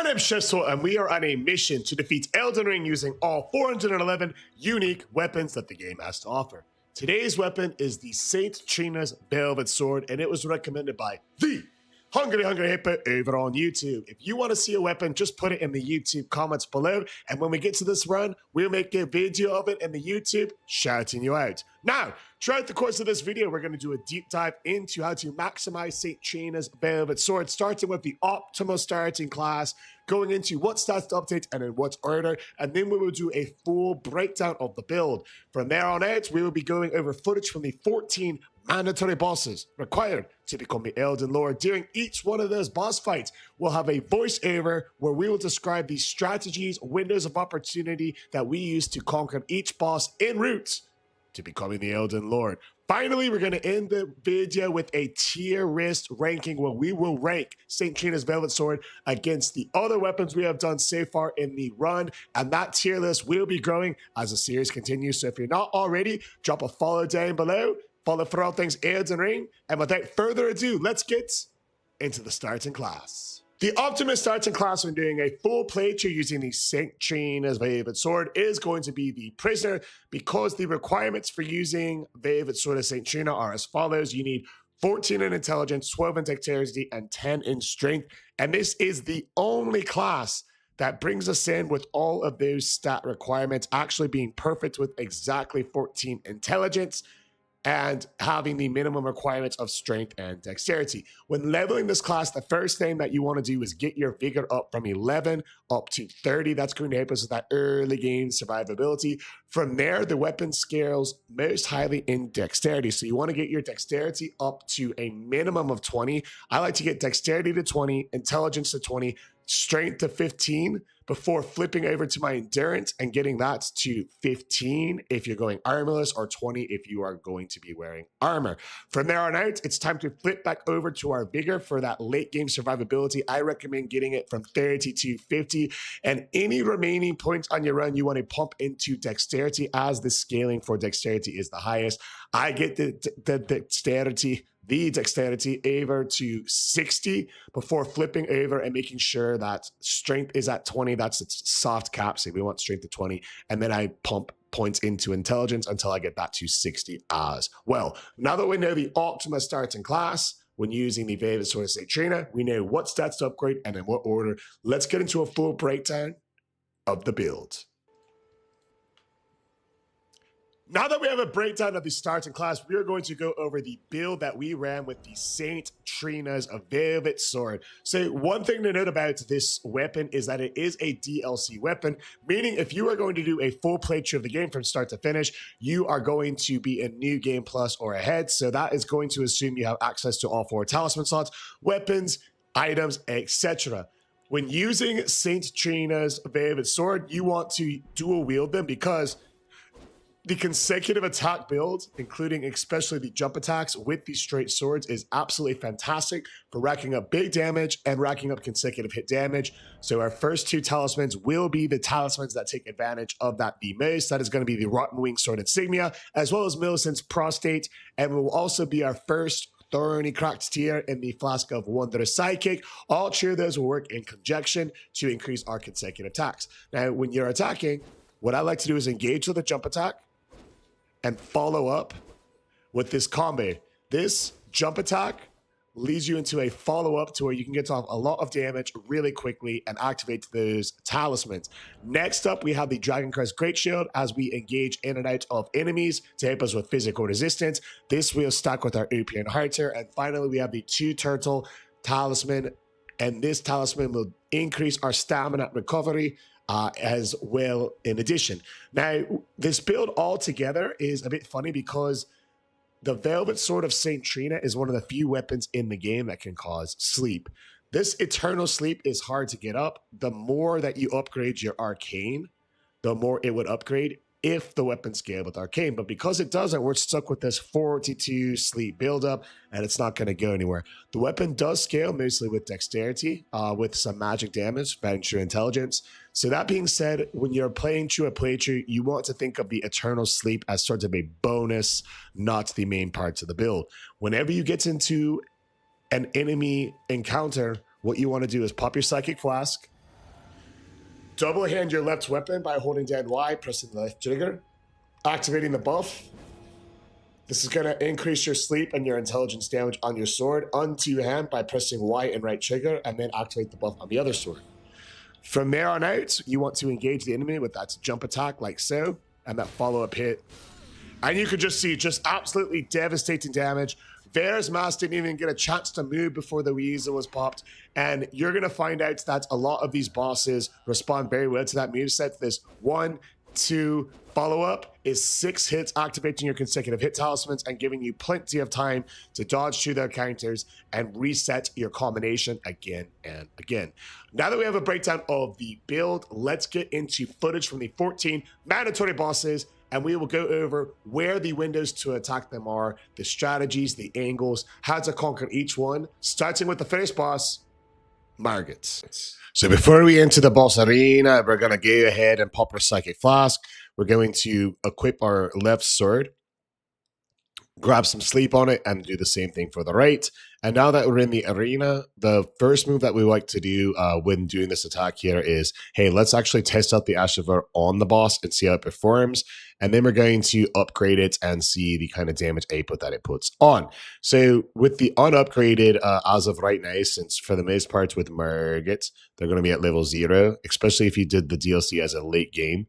My name's Shesol, and we are on a mission to defeat Elden Ring using all 411 unique weapons that the game has to offer. Today's weapon is the Saint Trina's Velvet Sword, and it was recommended by the Hungry Hippo over on YouTube. If you want to see a weapon, just put it in the YouTube comments below, and when we get to this run, we'll make a video of it in the YouTube shouting you out. Now, throughout the course of this video, we're going to do a deep dive into how to maximize Saint Trina's Velvet Sword, starting with the optimal starting class, going into what stats to update and in what order, and then we will do a full breakdown of the build. From there on out, we will be going over footage from the 14 mandatory bosses required to become the Elden Lord. During each one of those boss fights, we'll have a voiceover where we will describe the strategies, windows of opportunity that we use to conquer each boss en route to becoming the Elden Lord. Finally, we're going to end the video with a tier list ranking where we will rank Saint Trina's Velvet Sword against the other weapons we have done so far in the run, and that tier list will be growing as the series continues. So if you're not already, drop a follow down below, follow for all things Elden Ring, and without further ado, let's get into the starting class. The optimal starting class when doing a full playthrough using the Saint Trina's Velvet Sword is going to be the Prisoner, because the requirements for using Velvet Sword of Saint Trina are as follows. You need 14 in intelligence, 12 in dexterity, and 10 in strength. And this is the only class that brings us in with all of those stat requirements, actually being perfect with exactly 14 intelligence, and having the minimum requirements of strength and dexterity. When leveling this class, the first thing that you want to do is get your vigor up from 11 up to 30. That's going to help us with that early game survivability. From there, the weapon scales most highly in dexterity. So you want to get your dexterity up to a minimum of 20. I like to get dexterity to 20, intelligence to 20, strength to 15 before flipping over to my endurance and getting that to 15 if you're going armorless, or 20 if you are going to be wearing armor. From there on out, it's time to flip back over to our vigor for that late game survivability. I recommend getting it from 30 to 50, and any remaining points on your run you want to pump into dexterity, as the scaling for dexterity is the highest. I get the dexterity over to 60 before flipping over and making sure that strength is at 20. That's its soft cap, so we want strength to 20, and then I pump points into intelligence until I get that to 60 as well. Now that we know the optimal starting class when using the Velvet Sword of Saint Trina, we know what stats to upgrade and in what order. Let's get into a full breakdown of the build. Now that we have a breakdown of the starting class, we are going to go over the build that we ran with the Saint Trina's Velvet Sword. So one thing to note about this weapon is that it is a DLC weapon, meaning if you are going to do a full playthrough of the game from start to finish, you are going to be in New Game Plus or ahead. So that is going to assume you have access to all 4 talisman slots, weapons, items, etc. When using Saint Trina's Velvet Sword, you want to dual wield them, because the consecutive attack build, including especially the jump attacks with these straight swords, is absolutely fantastic for racking up big damage and racking up consecutive hit damage. So our first 2 talismans will be the talismans that take advantage of that the most. That is going to be the Rotten Wing Sword Insignia, as well as Millicent's Prostate, and will also be our first Thorny Cracked Tear in the Flask of Wondrous Sidekick. All 3 of those will work in conjunction to increase our consecutive attacks. Now, when you're attacking, what I like to do is engage with a jump attack and follow up with this combo. This jump attack leads you into a follow-up to where you can get off a lot of damage really quickly and activate those talismans. Next up, we have the Dragon Crest Great Shield as we engage in and out of enemies to help us with physical resistance. This will stack with our OP and Harter. And finally, we have the 2 Turtle Talisman, and this talisman will increase our stamina recovery as well in addition. Now, this build altogether is a bit funny because the Velvet Sword of Saint Trina is one of the few weapons in the game that can cause sleep. This eternal sleep is hard to get up. The more that you upgrade your arcane, the more it would upgrade if the weapon scaled with arcane. But because it doesn't, we're stuck with this 42 sleep buildup, and it's not going to go anywhere. The weapon does scale mostly with dexterity, with some magic damage, found through intelligence. So that being said, when you're playing through a playthrough, you want to think of the eternal sleep as sort of a bonus, not the main parts of the build. Whenever you get into an enemy encounter, what you want to do is pop your psychic flask, double hand your left weapon by holding down Y, pressing the left trigger, activating the buff. This is going to increase your sleep and your intelligence damage on your sword onto your hand by pressing Y and right trigger, and then activate the buff on the other sword. From there on out, you want to engage the enemy with that jump attack like so, and that follow-up hit. And you could just see just absolutely devastating damage. Varus Mask didn't even get a chance to move before the Weasel was popped. And you're going to find out that a lot of these bosses respond very well to that moveset. This 1, 2, follow-up is 6 hits, activating your consecutive hit talismans and giving you plenty of time to dodge through their counters and reset your combination again and again. Now that we have a breakdown of the build, let's get into footage from the 14 mandatory bosses, and we will go over where the windows to attack them are, the strategies, the angles, how to conquer each one, starting with the first boss, Margit. So before we enter the boss arena, we're going to go ahead and pop our Psychic Flask. We're going to equip our left sword, grab some sleep on it, and do the same thing for the right. And now that we're in the arena, the first move that we like to do when doing this attack here is, hey, let's actually test out the Ashivar on the boss and see how it performs. And then we're going to upgrade it and see the kind of damage output that it puts on. So with the unupgraded, as of right now, since for the most part with Margit, they're going to be at level 0, especially if you did the DLC as a late game.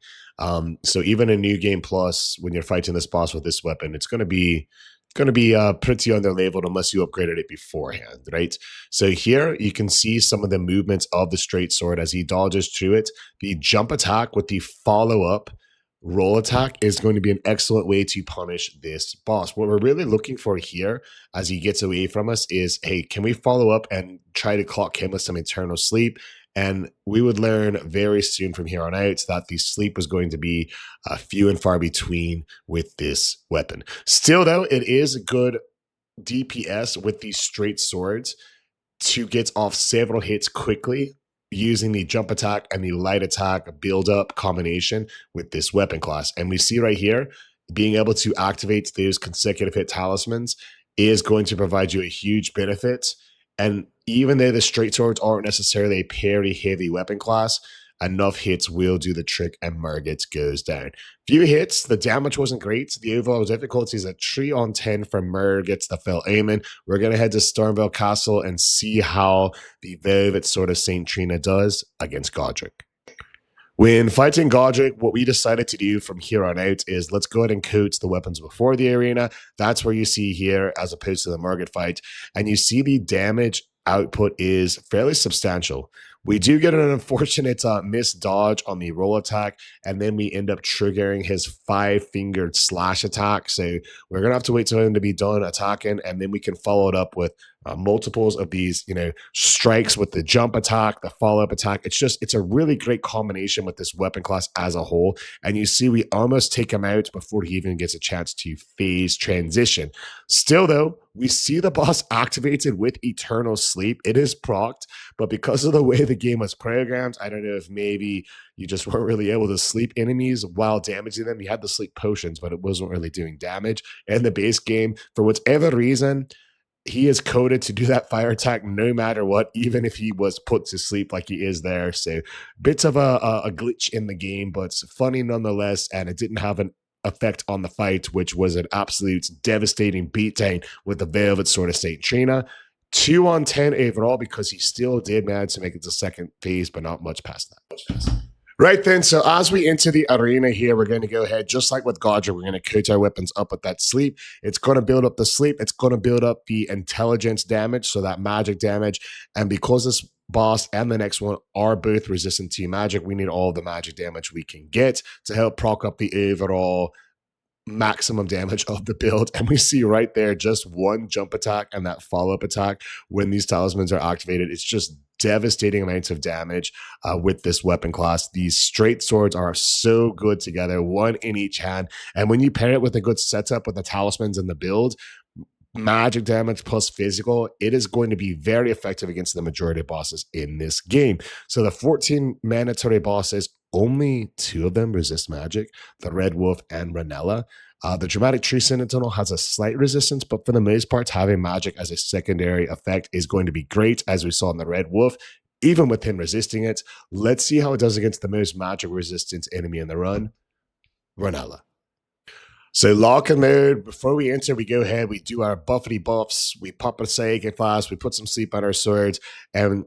So even a new game plus, when you're fighting this boss with this weapon, it's going to be pretty under-leveled unless you upgraded it beforehand, right? So here you can see some of the movements of the straight sword as he dodges through it. The jump attack with the follow-up roll attack is going to be an excellent way to punish this boss. What we're really looking for here as he gets away from us is, hey, can we follow up and try to clock him with some eternal sleep? And we would learn very soon from here on out that the sleep was going to be few and far between with this weapon. Still, though, it is a good DPS with these straight swords to get off several hits quickly using the jump attack and the light attack build-up combination with this weapon class. And we see right here, being able to activate those consecutive hit talismans is going to provide you a huge benefit. And even though the straight swords aren't necessarily a parry heavy weapon class, enough hits will do the trick and Margit goes down. Few hits, the damage wasn't great. The overall difficulty is a 3 on 10 for Margit, the Fell Omen. We're going to head to Stormvale Castle and see how the Velvet Sword of St. Trina does against Godrick. When fighting Godrick, what we decided to do from here on out is let's go ahead and coat the weapons before the arena. That's where you see here as opposed to the Margit fight. And you see the damage output is fairly substantial. We do get an unfortunate missed dodge on the roll attack, and then we end up triggering his 5-fingered slash attack. So we're going to have to wait till him to be done attacking, and then we can follow it up with multiples of these, strikes with the jump attack, the follow-up attack. It's a really great combination with this weapon class as a whole. And you see we almost take him out before he even gets a chance to phase transition. Still, though, we see the boss activated with Eternal Sleep. It is procced, but because of the way the game was programmed, I don't know if maybe you just weren't really able to sleep enemies while damaging them. You had the sleep potions, but it wasn't really doing damage. In the base game, for whatever reason, he is coded to do that fire attack no matter what, even if he was put to sleep like he is there. So bits of a glitch in the game, but it's funny nonetheless, and it didn't have an effect on the fight, which was an absolute devastating beatdown with the Velvet Sword of St. Trina. 2 on 10 overall because he still did manage to make it to second phase, but not much past that. Right then, so as we enter the arena here, we're going to go ahead, just like with Godrick, we're going to coat our weapons up with that sleep. It's going to build up the sleep. It's going to build up the intelligence damage, so that magic damage. And because this boss and the next one are both resistant to magic, we need all the magic damage we can get to help proc up the overall maximum damage of the build. And we see right there just one jump attack and that follow-up attack when these talismans are activated. It's just devastating amounts of damage with this weapon class. These straight swords are so good together, one in each hand. And when you pair it with a good setup with the talismans and the build, magic damage plus physical, it is going to be very effective against the majority of bosses in this game. So the 14 mandatory bosses, only 2 of them resist magic, the Red Wolf and Rennala. The Dramatic Tree Sentinel has a slight resistance, but for the most part, having magic as a secondary effect is going to be great, as we saw in the Red Wolf. even with him resisting it. Let's see how it does against the most magic resistance enemy in the run, Rennala. So lock and load. Before we enter, we go ahead, we do our buffety buffs, we pop a Psychic Flask, we put some sleep on our swords, and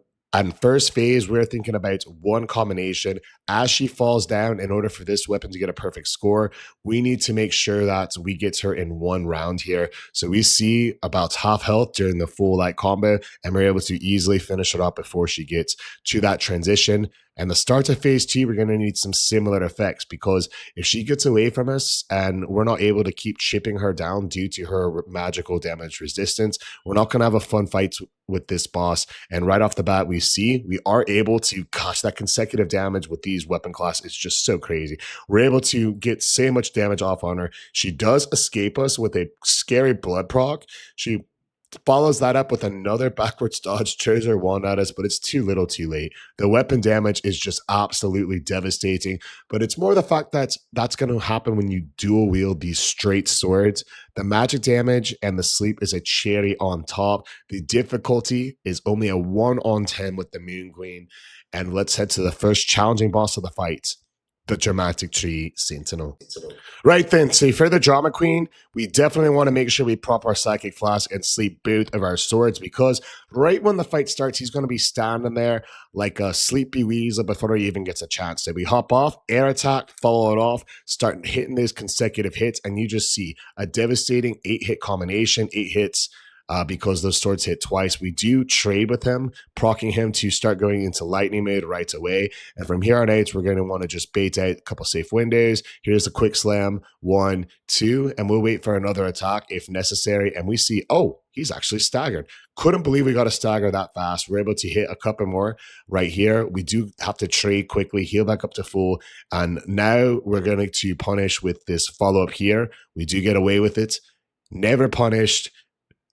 first phase, we're thinking about one combination. As she falls down, in order for this weapon to get a perfect score, we need to make sure that we get her in one round here. So we see about half health during the full light combo, and we're able to easily finish her up before she gets to that transition. And the start of phase 2, we're going to need some similar effects, because if she gets away from us and we're not able to keep chipping her down due to her magical damage resistance, we're not going to have a fun fight with this boss. And right off the bat, we see we are able to, gosh, that consecutive damage with these weapon class is just so crazy. We're able to get so much damage off on her. She does escape us with a scary blood proc. She follows that up with another backwards dodge, throws her wand at us, but it's too little too late. The weapon damage is just absolutely devastating, but it's more the fact that that's going to happen when you dual wield these straight swords. The magic damage and the sleep is a cherry on top. The difficulty is only a 1 on 10 with the Moon Queen. And let's head to the first challenging boss of the fight, the Dramatic Tree Sentinel. Right then, so for the Drama Queen, we definitely want to make sure we prop our Psychic Flask and sleep both of our swords, because right when the fight starts, he's going to be standing there like a sleepy weasel before he even gets a chance. So we hop off, air attack, follow it off, start hitting those consecutive hits, and you just see a devastating 8-hit combination, 8 hits. Because those swords hit twice. We do trade with him, proccing him to start going into lightning mode right away. And from here on out, we're going to want to just bait out a couple safe windows. Here's a quick slam, 1, 2, and we'll wait for another attack if necessary. And we see, oh, he's actually staggered. Couldn't believe we got a stagger that fast. We're able to hit a couple more right here. We do have to trade quickly, heal back up to full. And now we're going to punish with this follow-up here. We do get away with it. Never punished.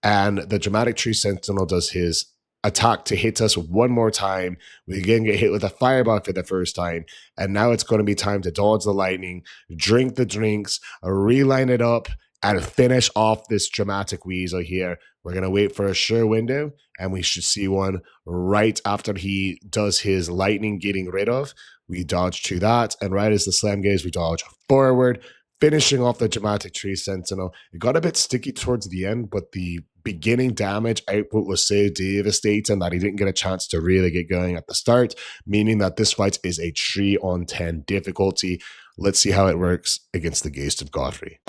And the Dramatic Tree Sentinel does his attack to hit us one more time. We again get hit with a fireball for the first time. And now it's going to be time to dodge the lightning, drink the drinks, reline it up, and finish off this Dramatic Weasel here. We're going to wait for a sure window, and we should see one right after he does his lightning getting rid of. We dodge to that, and right as the slam goes, we dodge forward, finishing off the Dramatic Tree Sentinel. It got a bit sticky towards the end, but the beginning damage output was so devastating that he didn't get a chance to really get going at the start, meaning that this fight is a 3 on 10 difficulty. Let's see how it works against the Ghost of Godfrey.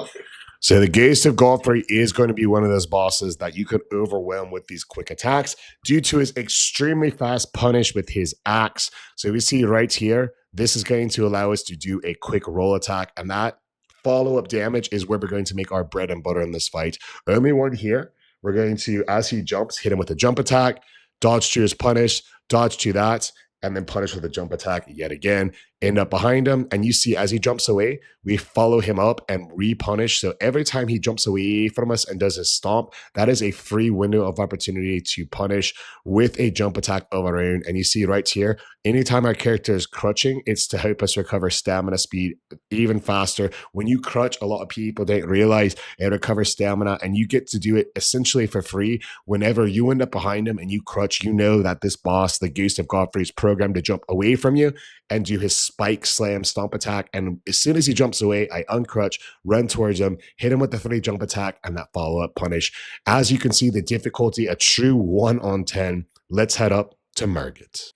So the Ghost of Godfrey is going to be one of those bosses that you could overwhelm with these quick attacks due to his extremely fast punish with his axe. So we see right here, this is going to allow us to do a quick roll attack, and that follow-up damage is where we're going to make our bread and butter in this fight. Only one here. We're going to, as he jumps, hit him with a jump attack, dodge to his punish, dodge to that, and then punish with a jump attack yet again. End up behind him, and you see as he jumps away, we follow him up and repunish. So every time he jumps away from us and does his stomp, that is a free window of opportunity to punish with a jump attack of our own. And you see right here, anytime our character is crutching, it's to help us recover stamina speed even faster. When you crutch, a lot of people don't realize it recovers stamina, and you get to do it essentially for free. Whenever you end up behind him and you crutch, you know that this boss, the Ghost of Godfrey, is programmed to jump away from you and do his spike slam stomp attack. And as soon as he jumps away, I uncrutch, run towards him, hit him with the 3 jump attack and that follow-up punish. As you can see, the difficulty, a true 1 on 10. Let's head up to Margit.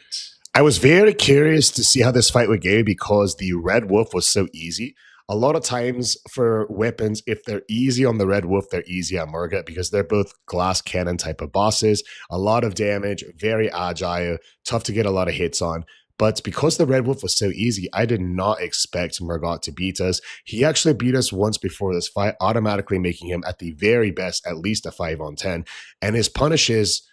I was very curious to see how this fight would go because the Red Wolf was so easy. A lot of times for weapons, if they're easy on the Red Wolf, they're easy on Morgott because they're both glass cannon type of bosses. A lot of damage, very agile, tough to get a lot of hits on. But because the Red Wolf was so easy, I did not expect Morgott to beat us. He actually beat us once before this fight, automatically making him at the very best at least a 5 on 10. And his punishes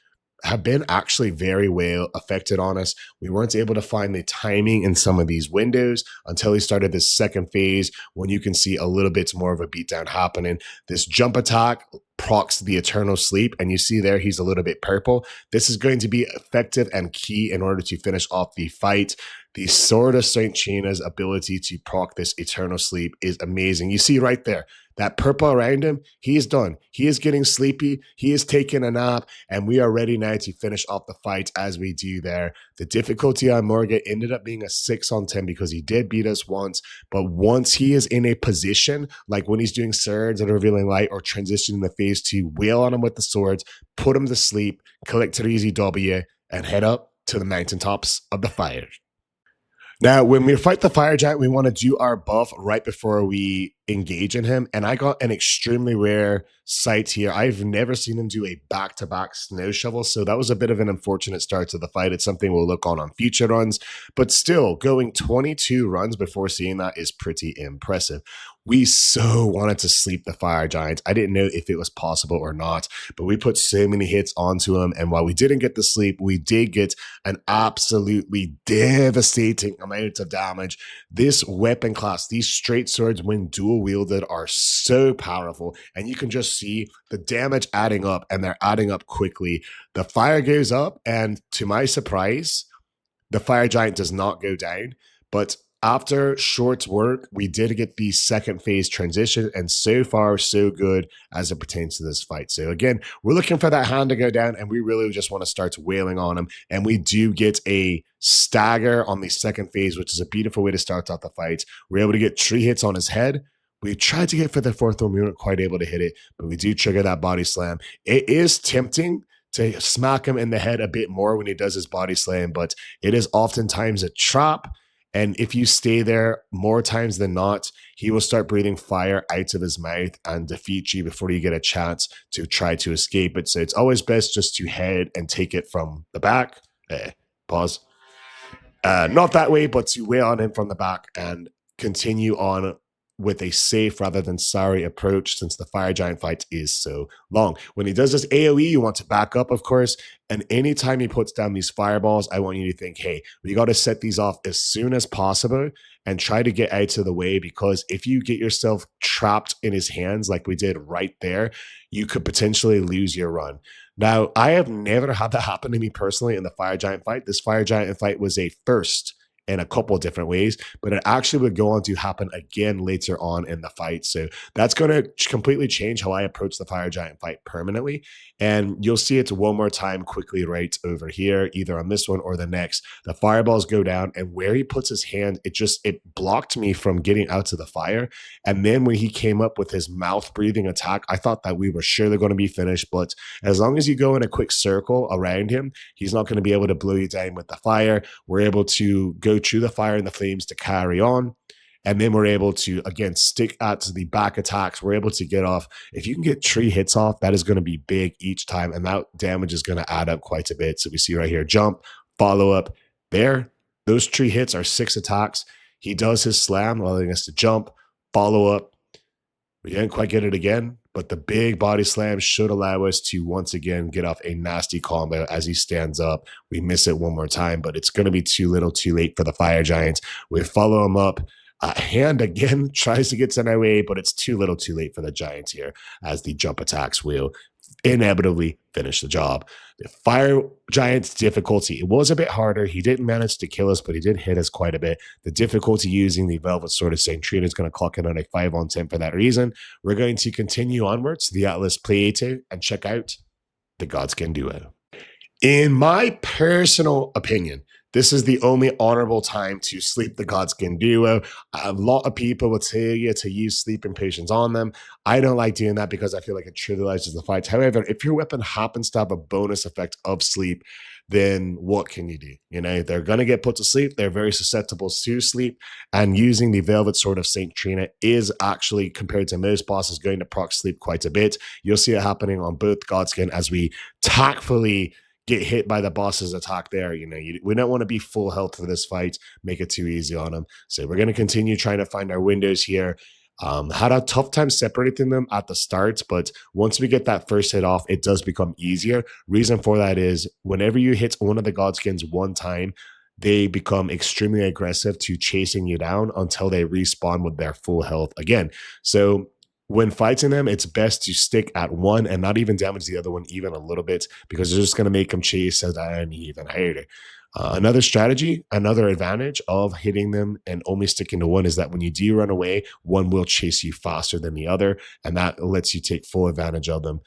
have been actually very well affected on us. We weren't able to find the timing in some of these windows until he started this second phase when you can see a little bit more of a beatdown happening. This jump attack procs the eternal sleep, and you see there he's a little bit purple. This is going to be effective and key in order to finish off the fight. The Sword of St. Trina's ability to proc this eternal sleep is amazing. You see right there, That purple around him, he is done. He is getting sleepy. He is taking a nap, and we are ready now to finish off the fight as we do there. The difficulty on Morgott ended up being a 6 on 10 because he did beat us once, but once he is in a position, like when he's doing swords and revealing light or transitioning the phase 2, wail on him with the swords, put him to sleep, collect an easy W, and head up to the mountaintops of the fire. Now, when we fight the fire giant, we want to do our buff right before we engage in him. And I got an extremely rare sight here. I've never seen him do a back-to-back snow shovel, so that was a bit of an unfortunate start to the fight. It's something we'll look on future runs, but still, going 22 runs before seeing that is pretty impressive. We so wanted to sleep the fire giants. I didn't know if it was possible or not, but we put so many hits onto him, and while we didn't get the sleep, we did get an absolutely devastating amount of damage. This weapon class, these straight swords, when dual wielded, are so powerful, and you can just see the damage adding up, and they're adding up quickly. The fire goes up, and to my surprise, the fire giant does not go down, but after short work, we did get the second phase transition, and so far, so good as it pertains to this fight. So again, we're looking for that hand to go down, and we really just want to start wailing on him, and we do get a stagger on the second phase, which is a beautiful way to start out the fight. We're able to get 3 hits on his head. We tried to get for the 4th one, we weren't quite able to hit it, but we do trigger that body slam. It is tempting to smack him in the head a bit more when he does his body slam, but it is oftentimes a trap. And if you stay there more times than not, he will start breathing fire out of his mouth and defeat you before you get a chance to try to escape it. So it's always best just to head and take it from the back. Pause. Not that way, but to wail on him from the back and continue on with a safe rather than sorry approach, since the fire giant fight is so long. When he does this AoE, you want to back up, of course, and anytime he puts down these fireballs, I want you to think, hey, we got to set these off as soon as possible and try to get out of the way, because if you get yourself trapped in his hands like we did right there, you could potentially lose your run. Now, I have never had that happen to me personally in the fire giant fight. This fire giant fight was a first in a couple of different ways, but it actually would go on to happen again later on in the fight. So that's going to completely change how I approach the fire giant fight permanently. And you'll see it one more time quickly right over here, either on this one or the next. The fireballs go down, and where he puts his hand, it blocked me from getting out to the fire. And then when he came up with his mouth breathing attack, I thought that we were surely going to be finished. But as long as you go in a quick circle around him, he's not going to be able to blow you down with the fire. We're able to go through the fire and the flames to carry on. And then we're able to, again, stick at the back attacks. We're able to get off. If you can get 3 hits off, that is going to be big each time. And that damage is going to add up quite a bit. So we see right here, jump, follow up there. Those 3 hits are 6 attacks. He does his slam, allowing us to jump, follow up. We didn't quite get it again, but the big body slam should allow us to once again get off a nasty combo as he stands up. We miss it one more time, but it's going to be too little too late for the fire giants. We follow him up. Hand again tries to get in our way, but it's too little too late for the giants here, as the jump attacks will inevitably finish the job. The fire giant's difficulty, it was a bit harder. He didn't manage to kill us, but he did hit us quite a bit. The difficulty using the Velvet Sword of St. Trina is going to clock in on a 5 on 10 for that reason. We're going to continue onwards to the Atlas Playto and check out the Godskin Duo. In my personal opinion, this is the only honorable time to sleep the Godskin Duo. A lot of people will tell you to use sleeping potions on them. I don't like doing that because I feel like it trivializes the fight. However, if your weapon happens to have a bonus effect of sleep, then what can you do? You know, they're going to get put to sleep. They're very susceptible to sleep. And using the Velvet Sword of St. Trina is actually, compared to most bosses, going to proc sleep quite a bit. You'll see it happening on both Godskin as we tactfully get hit by the boss's attack there. You know, we don't want to be full health for this fight, make it too easy on them. So we're going to continue trying to find our windows here. Had a tough time separating them at the start, but once we get that first hit off, it does become easier. Reason for that is whenever you hit one of the Godskins one time, they become extremely aggressive to chasing you down until they respawn with their full health again. So when fighting them, it's best to stick at one and not even damage the other one even a little bit, because they're just going to make them chase us down even harder. Another strategy, another advantage of hitting them and only sticking to one is that when you do run away, one will chase you faster than the other, and that lets you take full advantage of them.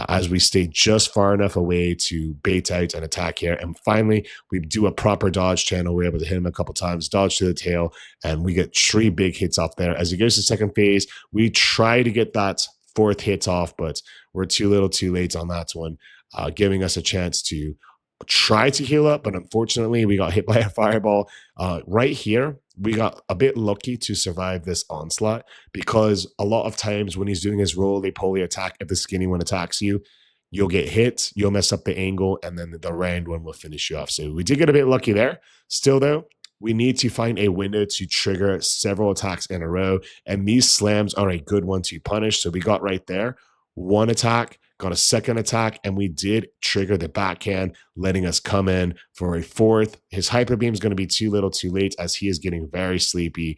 As we stay just far enough away to bait out an attack here, and finally we do a proper dodge channel. We're able to hit him a couple times, dodge to the tail, and we get 3 big hits off there. As he goes to second phase, we try to get that 4th hit off, but we're too little too late on that one, giving us a chance to try to heal up, but unfortunately we got hit by a fireball. Right here, we got a bit lucky to survive this onslaught because a lot of times when he's doing his roly-poly attack, if the skinny one attacks you, you'll get hit, you'll mess up the angle, and then the round one will finish you off. So we did get a bit lucky there. Still though, we need to find a window to trigger several attacks in a row, and these slams are a good one to punish. So we got right there, 1 attack, got a 2nd attack, and we did trigger the backhand, letting us come in for a 4th. His hyper beam is going to be too little too late as he is getting very sleepy.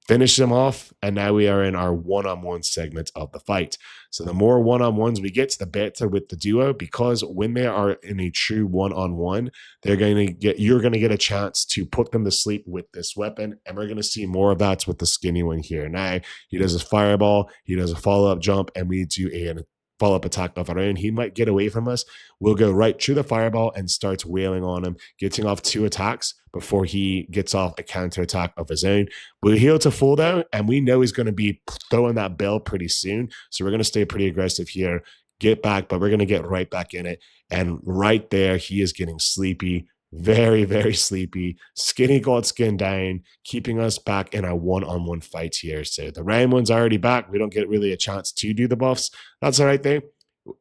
Finish him off, and now we are in our one-on-one segment of the fight. So the more one-on-ones we get, the better with the duo, because when they are in a true one-on-one, you're going to get a chance to put them to sleep with this weapon, and we're going to see more of that with the skinny one here. Now, he does a fireball, he does a follow-up jump, and we do a follow-up attack of our own. He might get away from us. We'll go right through the fireball and start wailing on him, getting off 2 attacks before he gets off a counter attack of his own. We'll heal to full though, and we know he's going to be throwing that bell pretty soon. So we're going to stay pretty aggressive here, get back, but we're going to get right back in it. And right there, he is getting sleepy. Very, very sleepy. Skinny Godskin down, keeping us back in our one-on-one fight here. So the round one's already back. We don't get really a chance to do the buffs. That's all right though.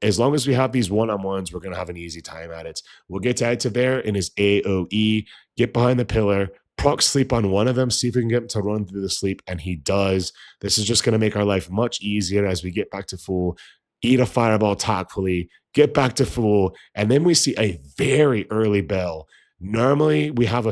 As long as we have these one-on-ones, we're going to have an easy time at it. We'll get out to there in his AoE, get behind the pillar, proc sleep on one of them, see if we can get him to run through the sleep, and he does. This is just going to make our life much easier as we get back to full, eat a fireball tactfully, get back to full, and then we see a very early bell. Normally, we have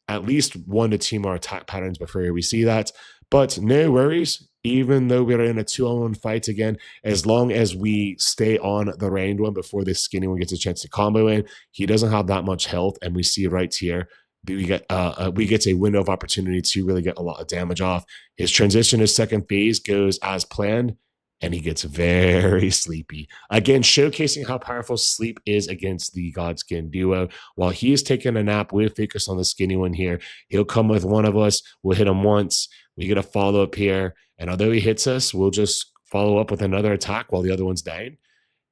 at least 1 to 2 more attack patterns before we see that, but no worries. Even though we're in a 2-on-1 fight again, as long as we stay on the round one before this skinny one gets a chance to combo in, he doesn't have that much health, and we see right here, we get a window of opportunity to really get a lot of damage off. His transition to second phase goes as planned, and he gets very sleepy. Again, showcasing how powerful sleep is against the Godskin Duo. While he is taking a nap, we'll focus on the skinny one here. He'll come with one of us. We'll hit him once. We get a follow-up here. And although he hits us, we'll just follow up with another attack while the other one's down.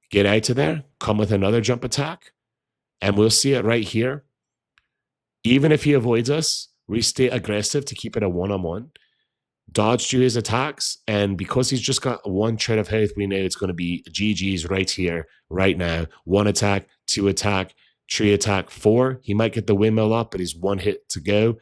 Get out to there. Come with another jump attack. And we'll see it right here. Even if he avoids us, we stay aggressive to keep it a one-on-one. Dodge through his attacks, and because he's just got 1 shred of health, we know it's going to be GG's right here, right now. 1 attack, 2 attack, 3 attack, 4. He might get the windmill up, but he's 1 hit to go.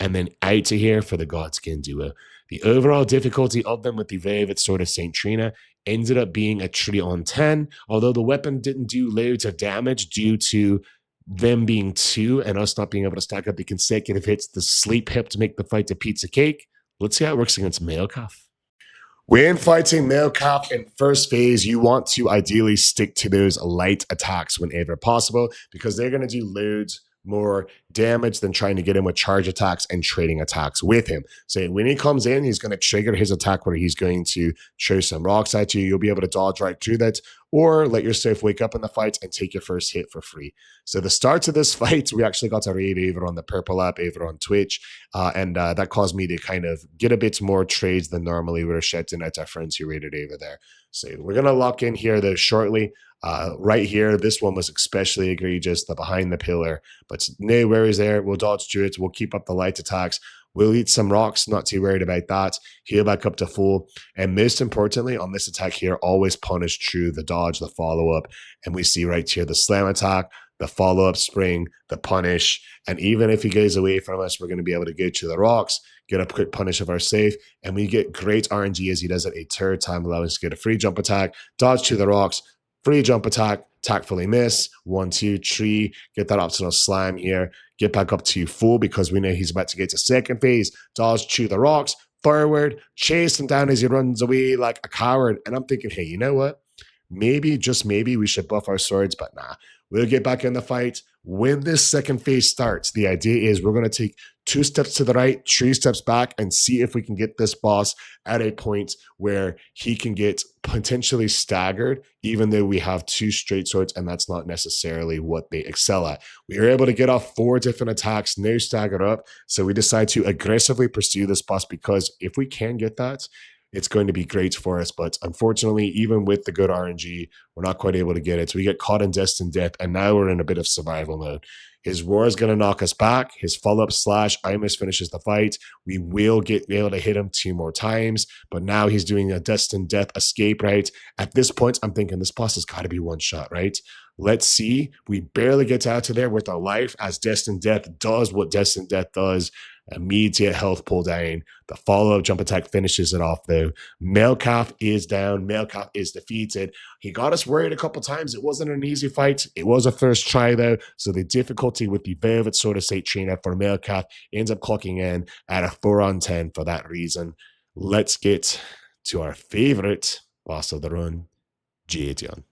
And then out to here for the Godskin Duo. The overall difficulty of them with the Velvet Sword of St. Trina ended up being a 3 on 10, although the weapon didn't do loads of damage due to them being 2 and us not being able to stack up the consecutive hits. The sleep helped to make the fight a piece of cake. Let's see how it works against Malkeith. When fighting Malkeith in first phase, you want to ideally stick to those light attacks whenever possible because they're going to do loads more damage than trying to get him with charge attacks and trading attacks with him. So when he comes in, he's going to trigger his attack where he's going to throw some rocks at you. You'll be able to dodge right through that or let yourself wake up in the fight and take your first hit for free. So the start of this fight, we actually got a raid over on the Purple app, over on Twitch, and that caused me to kind of get a bit more trades than normally. We were shouting at our friends who raided over there. So we're going to lock in here though shortly. Right here, this one was especially egregious, the behind the pillar, but no worries there. We'll dodge through it. We'll keep up the light attacks. We'll eat some rocks, not too worried about that. Heal back up to full. And most importantly, on this attack here, always punish through the dodge, the follow-up. And we see right here the slam attack, the follow-up spring, the punish. And even if he goes away from us, we're going to be able to go to the rocks, get a quick punish of our safe, and we get great RNG as he does it a 3rd time, allowing us to get a free jump attack, dodge to the rocks, free jump attack, tactfully miss, 1, 2, 3, get that optional slam here, get back up to full because we know he's about to get to second phase, dodge to the rocks, forward, chase him down as he runs away like a coward. And I'm thinking, hey, you know what? Maybe, just maybe, we should buff our swords, but nah. We'll get back in the fight. When this second phase starts, the idea is we're going to take 2 steps to the right, 3 steps back, and see if we can get this boss at a point where he can get potentially staggered, even though we have 2 straight swords, and that's not necessarily what they excel at. We are able to get off 4 different attacks, no stagger up, so we decide to aggressively pursue this boss because if we can get that, it's going to be great for us. But unfortunately, even with the good RNG, we're not quite able to get it. So we get caught in destined death, and now we're in a bit of survival mode. His roar is going to knock us back. His follow-up slash almost finishes the fight. We will be able to hit him 2 more times, but now he's doing a destined death escape, right? At this point, I'm thinking this boss has got to be one shot, right? Let's see. We barely get out of there with our life as destined death does what destined death does. Immediate health pull down. The follow-up jump attack finishes it off though. Malkeith is down. Malkeith is defeated. He got us worried a couple times. It wasn't an easy fight. It was a first try though. So the difficulty with the Velvet Sword of St. Trina for Malkeith ends up clocking in at a 4 on 10 for that reason. Let's get to our favorite boss of the run, Gideon.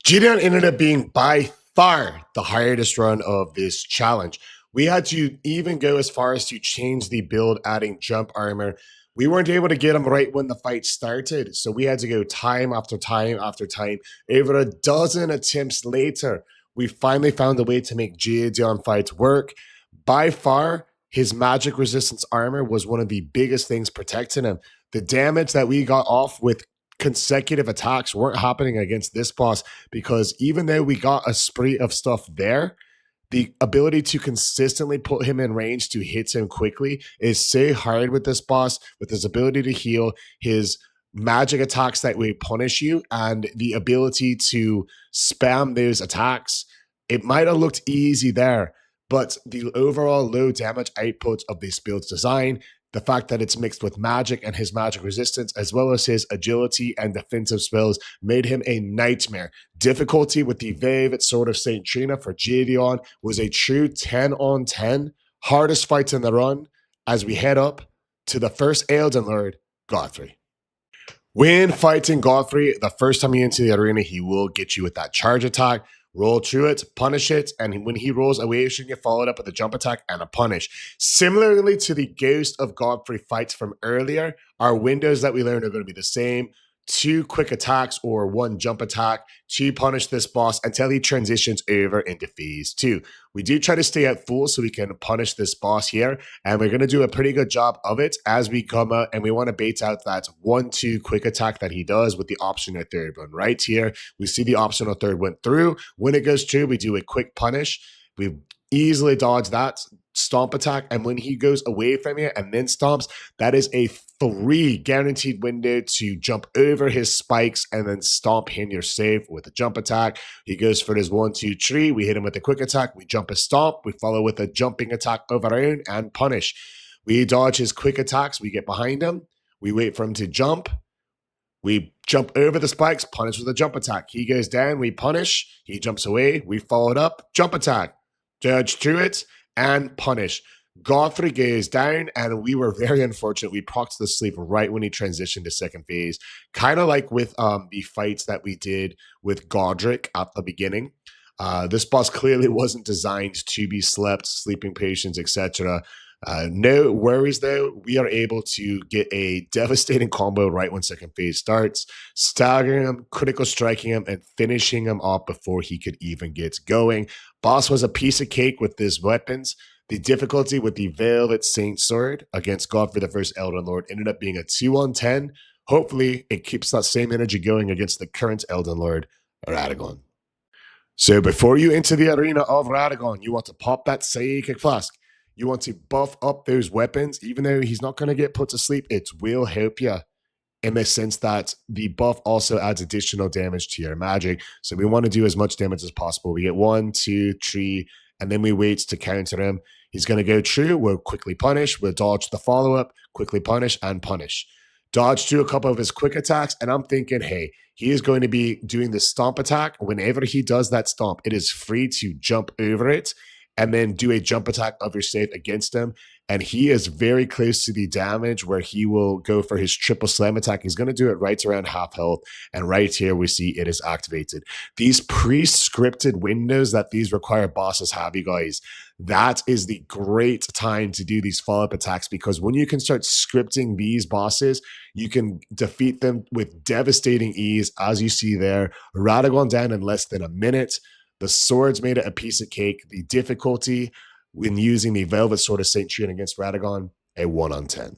Gideon ended up being by far the hardest run of this challenge. We had to even go as far as to change the build, adding jump armor. We weren't able to get him right when the fight started, so we had to go time after time after time. Over a dozen attempts later, we finally found a way to make Gideon fights work. By far, his magic resistance armor was one of the biggest things protecting him. The damage that we got off with consecutive attacks weren't happening against this boss because even though we got a spree of stuff there, the ability to consistently put him in range to hit him quickly is so hard with this boss, with his ability to heal, his magic attacks that will punish you, and the ability to spam those attacks. It might have looked easy there, but the overall low damage output of this build's design, the fact that it's mixed with magic and his magic resistance, as well as his agility and defensive spells, made him a nightmare. Difficulty with the Velvet Sword of St. Trina for Gideon was a true 10 on 10. Hardest fights in the run as we head up to the first Elden Lord, Godfrey. When fighting Godfrey, the first time you enter the arena, he will get you with that charge attack. Roll through it, punish it, and when he rolls away, you should get followed up with a jump attack and a punish. Similarly to the Ghost of Godfrey fights from earlier, our windows that we learned are going to be the same. 2 quick attacks or 1 jump attack to punish this boss until he transitions over into phase 2. We do try to stay out full so we can punish this boss here, and we're going to do a pretty good job of it as we come out, and we want to bait out that 1-2 quick attack that he does with the optional third one. Right here, we see the optional third went through. When it goes through, we do a quick punish. We easily dodge that stomp attack, and when he goes away from you and then stomps, that is a 3 guaranteed window to jump over his spikes and then stomp him. You're safe with a jump attack. He goes for his 1, 2, 3. We hit him with a quick attack. We jump a stomp. We follow with a jumping attack of our own and punish. We dodge his quick attacks. We get behind him. We wait for him to jump. We jump over the spikes, punish with a jump attack. He goes down. We punish. He jumps away. We follow it up. Jump attack. Dodge through it and punish. Godfrey goes down, and we were very unfortunate. We procced the sleep right when he transitioned to second phase. Kind of like with the fights that we did with Godrick at the beginning. This boss clearly wasn't designed to be slept, sleeping patients, etc. No worries though, we are able to get a devastating combo right when second phase starts, staggering him, critical striking him, and finishing him off before he could even get going. Boss was a piece of cake with his weapons. The difficulty with the Velvet Saint Sword against Godfrey the First Elden Lord ended up being a 2 on 10. Hopefully, it keeps that same energy going against the current Elden Lord, Radagon. So before you enter the arena of Radagon, you want to pop that Psychic Flask. You want to buff up those weapons. Even though he's not going to get put to sleep, it will help you in the sense that the buff also adds additional damage to your magic. So we want to do as much damage as possible. We get 1, 2, 3, and then we wait to counter him. He's going to go through. We'll quickly punish. We'll dodge the follow-up, quickly punish, and punish. Dodge through a couple of his quick attacks, and I'm thinking, hey, he is going to be doing the stomp attack. Whenever he does that stomp, it is free to jump over it and then do a jump attack of your save against him. and he is very close to the damage where he will go for his triple slam attack. He's going to do it right around half health, and right here we see it is activated. These pre-scripted windows that these required bosses have, you guys, that is the great time to do these follow-up attacks, because when you can start scripting these bosses, you can defeat them with devastating ease. As you see there, Radagon down in less than a minute. The swords made it a piece of cake. The difficulty when using the Velvet Sword of St. Trina against Radagon, a 1 on 10.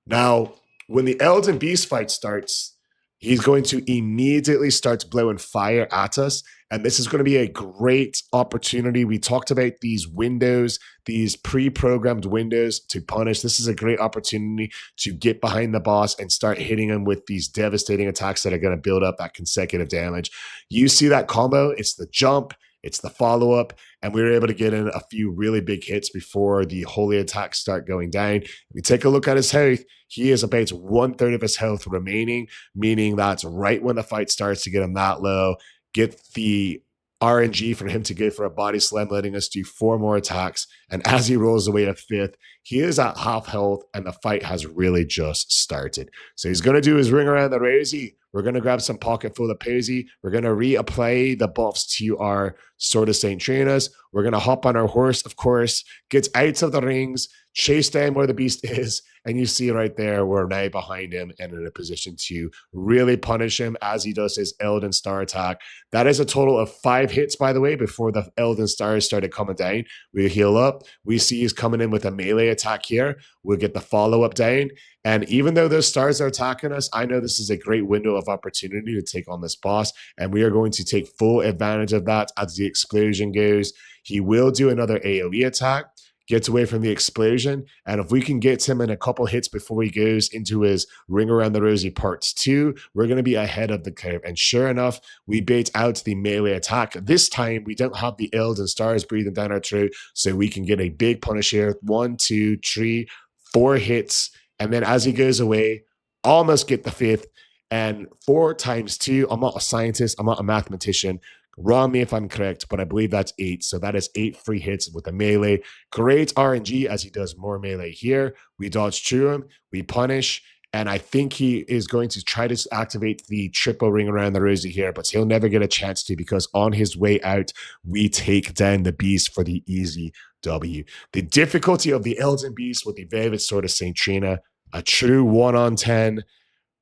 Now, when the Elden Beast fight starts, he's going to immediately start blowing fire at us, and this is going to be a great opportunity. We talked about these windows, these pre-programmed windows to punish. This is a great opportunity to get behind the boss and start hitting him with these devastating attacks that are going to build up that consecutive damage. You see that combo? It's the jump, it's the follow-up, and we were able to get in a few really big hits before the holy attacks start going down. If we take a look at his health, he is about 1/3 of his health remaining, meaning that's right when the fight starts to get him that low. Get the RNG for him to go for a body slam, letting us do 4 more attacks. And as he rolls away a 5th, he is at half health, and the fight has really just started. So he's going to do his ring around the rosy. We're going to grab some pocket full of posy. We're going to reapply the buffs to our Sword of St. Trina's. We're going to hop on our horse, of course, get out of the rings, chase down where the beast is, and you see right there, we're now behind him and in a position to really punish him as he does his Elden Star attack. That is a total of 5 hits, by the way, before the Elden Stars started coming down. We heal up. We see he's coming in with a melee attack here. We'll get the follow-up down. And even though those stars are attacking us, I know this is a great window of opportunity to take on this boss, and we are going to take full advantage of that as the explosion goes. He will do another AoE attack, gets away from the explosion, and if we can get him in a couple hits before he goes into his Ring Around the Rosy Parts 2, we're going to be ahead of the curve. And sure enough, we bait out the melee attack. This time, we don't have the Elden Stars breathing down our throat, so we can get a big punish here. 1, 2, 3, 4 hits, and then as he goes away, almost get the 5th, and 4 times 2, I'm not a scientist, I'm not a mathematician, wrong me if I'm correct, but I believe that's 8. So that is 8 free hits with a melee. Great RNG as he does more melee here. We dodge through him, we punish, and I think he is going to try to activate the triple Ring Around the Rosy here, but he'll never get a chance to, because on his way out, we take down the beast for the easy W. The difficulty of the Elden Beast with the Velvet Sword of St. Trina, a true 1 on 10.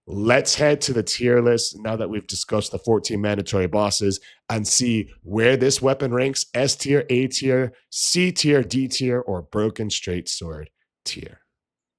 Let's head to the tier list now that we've discussed the 14 mandatory bosses and see where this weapon ranks: S tier, A tier, C tier, D tier, or broken straight sword tier.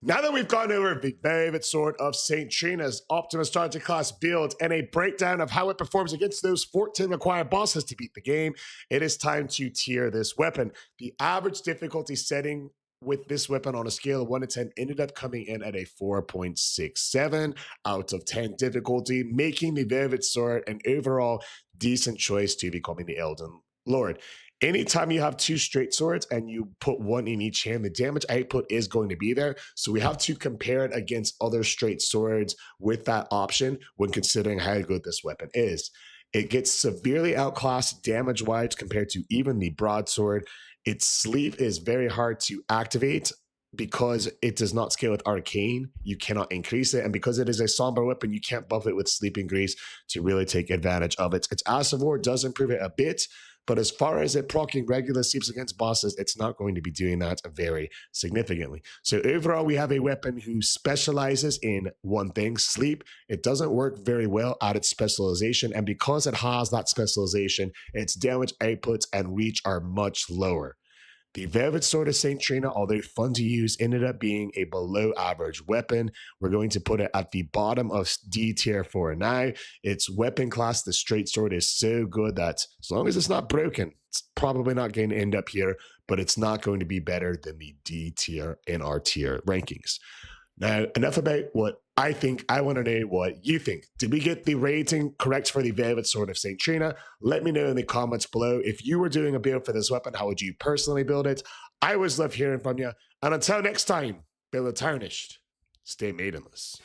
Now that we've gone over the Velvet Sword of St. Trina's Optimus Starter class build and a breakdown of how it performs against those 14 required bosses to beat the game, it is time to tier this weapon. The average difficulty setting with this weapon on a scale of 1 to 10 ended up coming in at a 4.67 out of 10 difficulty, making the Velvet Sword an overall decent choice to becoming the Elden Lord. Anytime you have 2 straight swords and you put 1 in each hand, the damage output is going to be there. So we have to compare it against other straight swords with that option when considering how good this weapon is. It gets severely outclassed damage-wise compared to even the broadsword. Its sleeve is very hard to activate because it does not scale with arcane. You cannot increase it, and because it is a somber weapon, you can't buff it with sleeping grease to really take advantage of it. Its acid ward does improve it a bit, but as far as it proccing regular sleeps against bosses, it's not going to be doing that very significantly. So overall, we have a weapon who specializes in one thing, sleep. It doesn't work very well at its specialization, and because it has that specialization, its damage outputs and reach are much lower. The Velvet Sword of St. Trina, although fun to use, ended up being a below average weapon. We're going to put it at the bottom of D tier for now. Its weapon class, the straight sword, is so good that as long as it's not broken, it's probably not going to end up here, but it's not going to be better than the D tier in our tier rankings. Now, enough about what I think. I want to know what you think. Did we get the rating correct for the Velvet Sword of St. Trina? Let me know in the comments below. If you were doing a build for this weapon, how would you personally build it? I always love hearing from you. And until next time, build it tarnished. Stay maidenless.